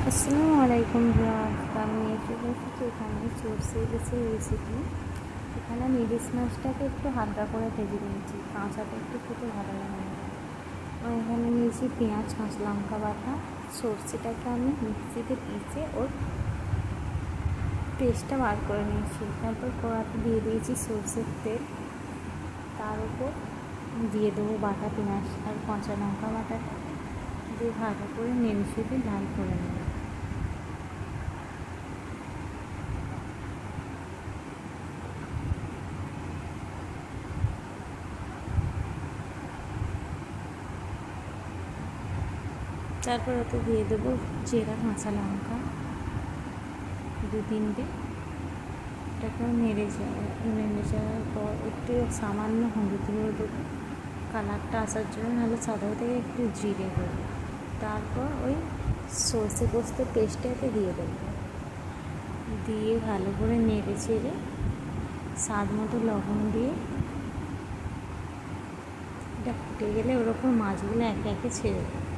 আসসালামু আলাইকুম ভিউয়ার্স, আমি চলে এসেছি এখানে সরষে ইলিশের রেসিপি। এখানে আমি ইলিশ মাছটাকে একটু হালকা করে ভেজে নিয়েছি, কাঁচাটা একটু খেতে ভালো লাগে না। আর এখানে নিয়েছি পেঁয়াজ, কাঁচা লঙ্কা বাটা। সরষেটাকে আমি মিক্সিতে পিষে ওর পেস্টটা বার করে নিয়েছি। তারপর কড়াতে দিয়ে দিয়েছি সরষের তেল, তার উপর দিয়ে দেবো বাটা পেঁয়াজ আর কাঁচা লঙ্কা বাটাটা দিয়ে ভালো করে নেড়ে চেড়ে লাল করে নেব। তারপর ওতে দিয়ে দেবো জিরা, কাঁচা লঙ্কা 2-3টে। এটাকেও নেড়ে যাওয়ার পর একটু সামান্য হলুদ গুঁড়ো দেবো কালারটা আসার জন্য, নাহলে সাদা থেকে একটু জিরে দেবো। তারপর ওই সর্ষে পোস্তের পেস্টটাকে দিয়ে দেবো, দিয়ে ভালো করে নেড়ে চেড়ে স্বাদ মতো লবণ দিয়ে এটা ফুটে গেলে ওর ওপর মাছগুলো একে একে ছেড়ে দেবো।